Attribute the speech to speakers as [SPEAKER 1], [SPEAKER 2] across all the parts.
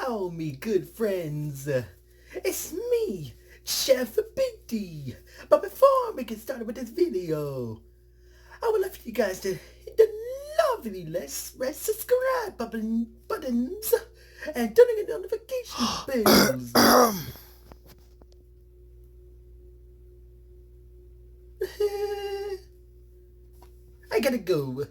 [SPEAKER 1] How me good friends? It's me, Chef Big D. But before we get started with this video, I would like for you guys to hit the lovely red subscribe buttons and turn on the notification bells. I gotta go.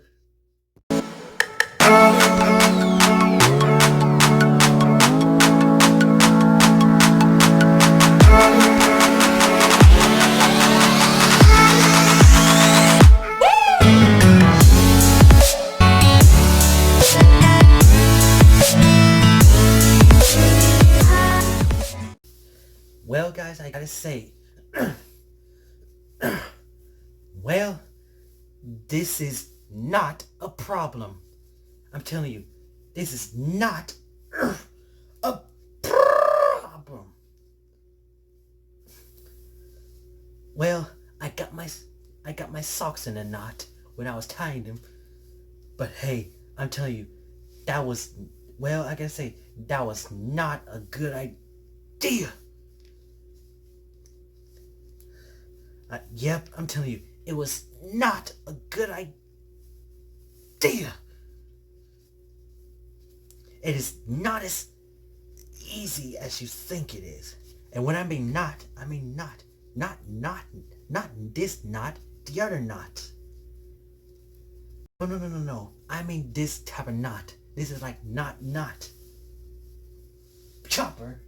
[SPEAKER 1] Well, guys, I gotta say, well, this is not a problem. I'm telling you, this is not a problem. Well, I got my socks in a knot when I was tying them. But hey, I'm telling you, that was, well, I gotta say, that was not a good idea. Yep, I'm telling you, it was not a good idea. It is not as easy as you think it is. And when I mean not, I mean not this knot, the other knot. No. I mean this type of knot. This is like not. Chopper.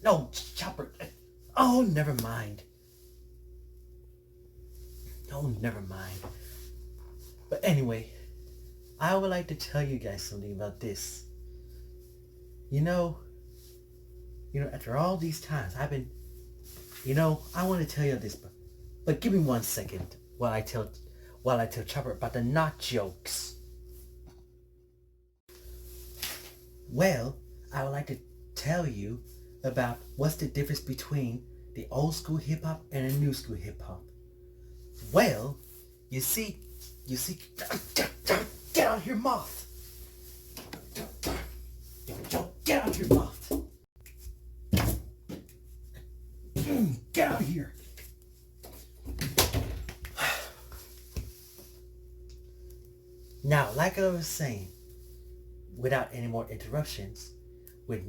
[SPEAKER 1] No, chopper. Oh, never mind. Oh, never mind. But anyway, I would like to tell you guys something about this. You know, after all these times, I've been, I want to tell you this, but give me 1 second while I tell Chopper about the knot jokes. Well, I would like to tell you about what's the difference between the old school hip hop and the new school hip hop. Well, you see, get out here, moth. Get out here, moth. Get out here. Now, like I was saying, without any more interruptions, with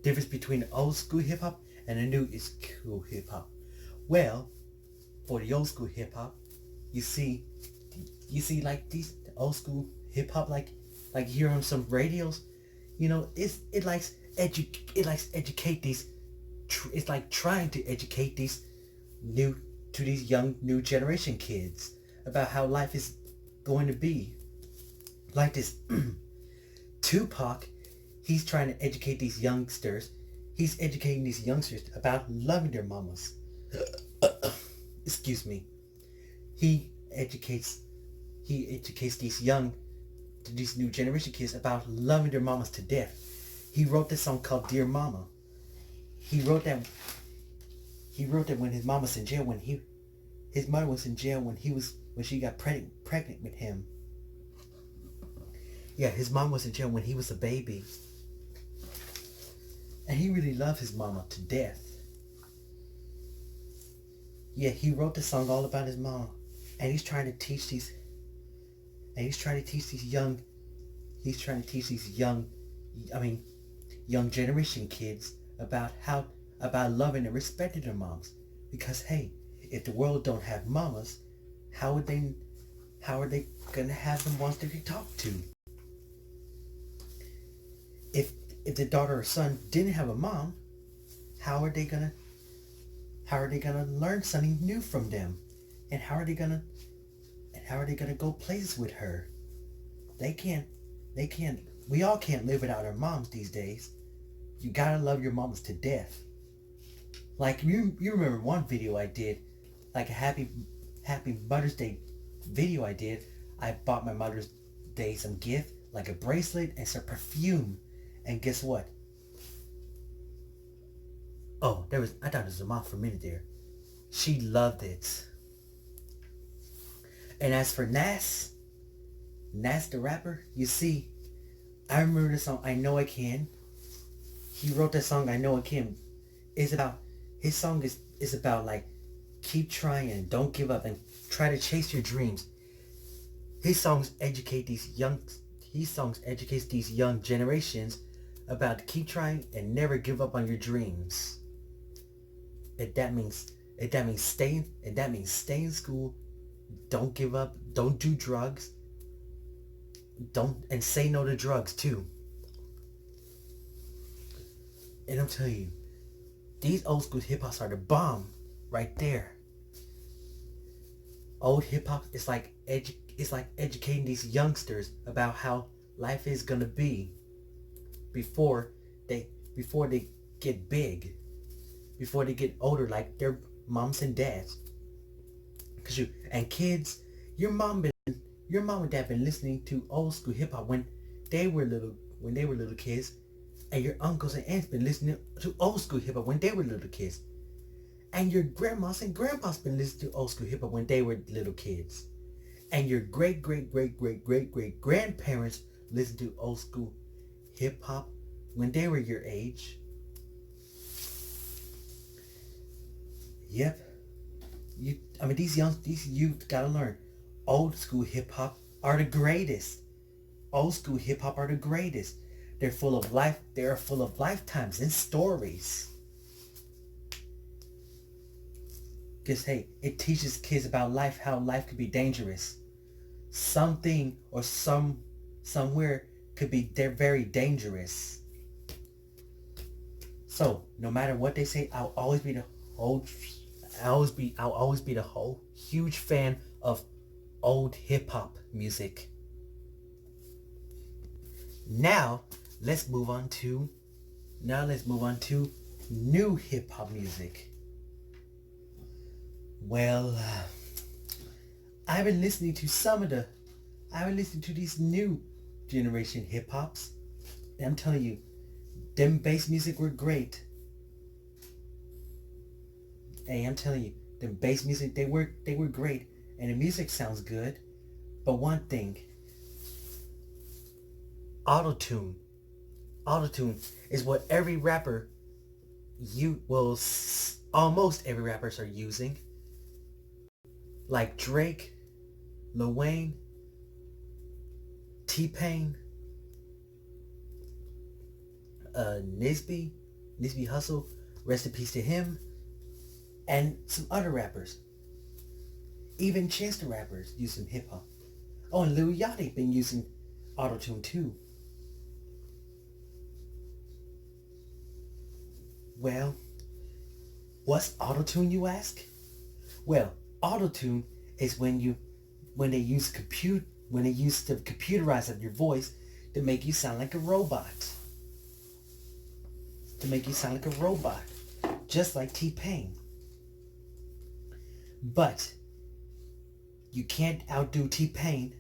[SPEAKER 1] difference between the old school hip hop and the new school hip hop. Well, for the old school hip hop, you see like these old school hip hop, like you hear on some radios, it likes educate these. It's like trying to educate these young new generation kids about how life is going to be. Like this, Tupac, he's trying to educate these youngsters. He's educating these youngsters about loving their mamas. Excuse me. He educates these new generation kids about loving their mamas to death. He wrote this song called Dear Mama. He wrote that when his mom was in jail, his mother was in jail when she got pregnant with him. Yeah, his mom was in jail when he was a baby. And he really loved his mama to death. Yeah, he wrote the song all about his mom. And he's trying to teach these young generation kids about loving and respecting their moms. Because hey, if the world don't have mamas, how are they gonna have them ones they can talk to? If the daughter or son didn't have a mom, how are they gonna learn something new from them? And how are they gonna go places with her? They can't. We all can't live without our moms these days. You gotta love your moms to death. Like you remember one video I did, like a happy Mother's Day video I did. I bought my Mother's Day some gift, like a bracelet and some perfume. And guess what? Oh, I thought it was a mom for a minute there. She loved it. And as for Nas the rapper, you see, I remember the song I Know I Can. He wrote that song I Know I Can. It's about his song is about like keep trying, don't give up, and try to chase your dreams. His songs educate these young his songs educates these young generations about keep trying and never give up on your dreams. And that means stay in school, don't give up, don't do drugs, don't and say no to drugs too. And I'm telling you, these old school hip hops are the bomb right there. Old hip hop is like it's like educating these youngsters about how life is gonna be before they before they get big, before they get older like their moms and dads. Cause you and kids, your mom been your mom and dad been listening to old school hip hop when they were little kids, and your uncles and aunts been listening to old school hip hop when they were little kids, and your grandmas and grandpas been listening to old school hip hop when they were little kids, and your great great great great great great grandparents listened to old school hip hop when they were your age. Yep. These youth gotta learn. Old school hip hop are the greatest. Old school hip hop are the greatest. They're full of life. They are full of lifetimes and stories. Cause hey, it teaches kids about life, how life could be dangerous. Something or somewhere could be they're very dangerous. So no matter what they say, I'll always be the whole huge fan of old hip hop music. Now let's move on to new hip hop music. Well, I've been listening to these new generation hip hops, and I'm telling you, them bass music were great. Hey, I'm telling you, them bass music they were great, and the music sounds good. But one thing, autotune. Autotune is what every rapper almost every rappers are using. Like Drake, Lil Wayne, T-Pain, Nisby Hustle, rest in peace to him, and some other rappers. Even Chance the Rappers using hip hop. Oh, and Lil Yachty been using autotune too. Well, what's autotune, you ask? Well, autotune is when they use to computerize your voice to make you sound like a robot. Just like T-Pain. But you can't outdo T-Pain.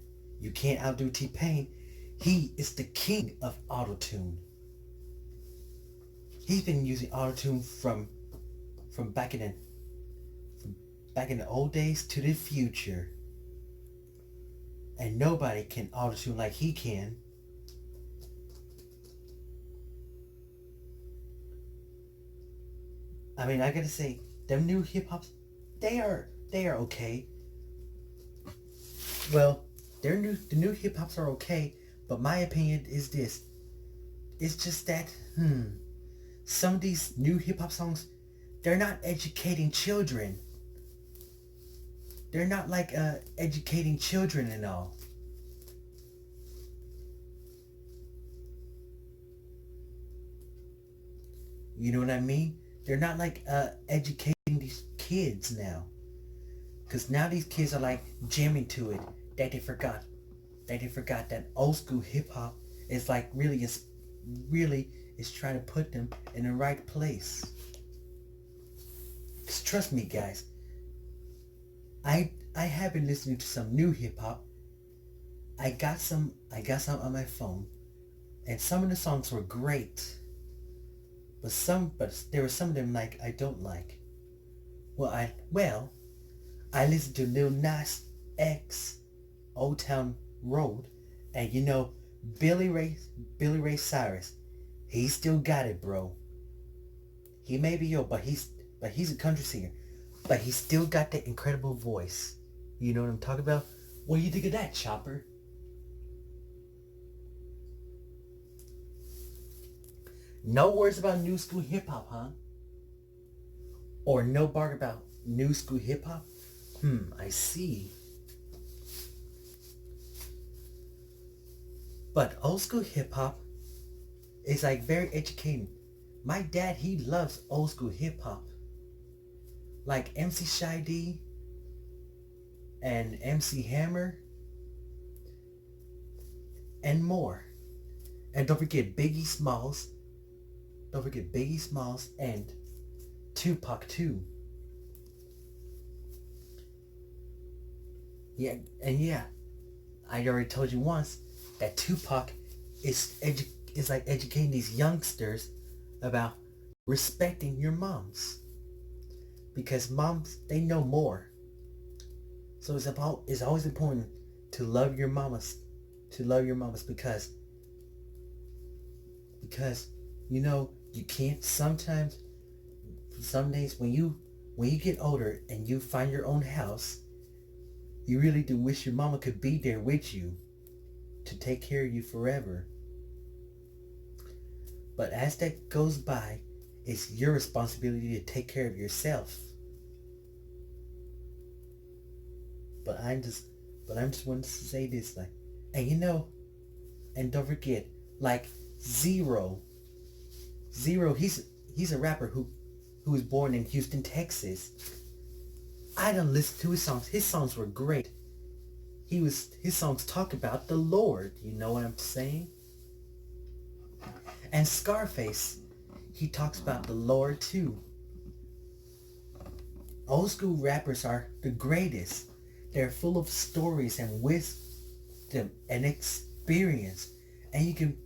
[SPEAKER 1] He is the king of autotune. He's been using autotune from back in the old days to the future. And nobody can autotune like he can. I mean, I gotta say, them new hip hops, they are okay. Well, the new hip hops are okay, but my opinion is this. It's just that, some of these new hip hop songs, they're not educating children. They're not like educating children and all. You know what I mean? They're not like educating these kids now. Because now these kids are like jamming to it. That they forgot that old school hip hop is like really is trying to put them in the right place. 'Cause trust me, guys, I have been listening to some new hip hop. I got some on my phone, and some of the songs were great. But there were some of them like I don't like. I listened to Lil Nas X, Old Town Road, and Billy Ray, Billy Ray Cyrus, he still got it, bro. He may be old, but he's a country singer, but he still got that incredible voice. You know what I'm talking about? What do you think of that, Chopper? No words about new school hip hop, huh? Or no bark about new school hip hop? I see. But old school hip hop is like very educating. My dad, he loves old school hip hop. Like MC Shy D and MC Hammer and more. And don't forget Biggie Smalls. Don't forget Biggie Smalls and Tupac too. Yeah, and yeah, I already told you once that Tupac is like educating these youngsters about respecting your moms, because moms, they know more. So it's always important to love your mamas, because you know you can't sometimes some days when you get older and you find your own house, you really do wish your mama could be there with you to take care of you forever. But as that goes by, it's your responsibility to take care of yourself. But I'm just wanting to say this, like, and you know, and don't forget, like Zero, he's a rapper who was born in Houston, Texas. I done listened to his songs. His songs were great. His songs talk about the Lord. You know what I'm saying? And Scarface, he talks about the Lord too. Old school rappers are the greatest. They're full of stories and wisdom and experience, and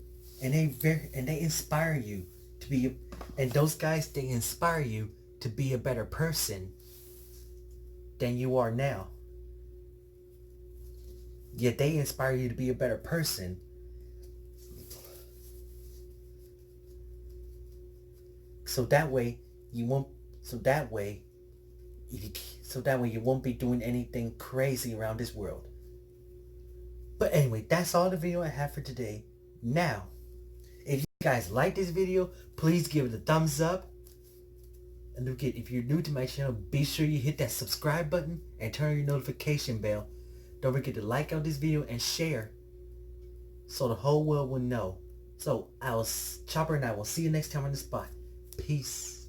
[SPEAKER 1] they inspire you to be. And those guys, they inspire you to be a better person than you are now. Yet they inspire you to be a better person. So that way you won't. So that way, you won't be doing anything crazy around this world. But anyway, that's all the video I have for today. Now, if you guys like this video, please give it a thumbs up. And don't forget, if you're new to my channel, be sure you hit that subscribe button and turn on your notification bell. Don't forget to like out this video and share so the whole world will know. So Chopper and I will see you next time on the spot. Peace.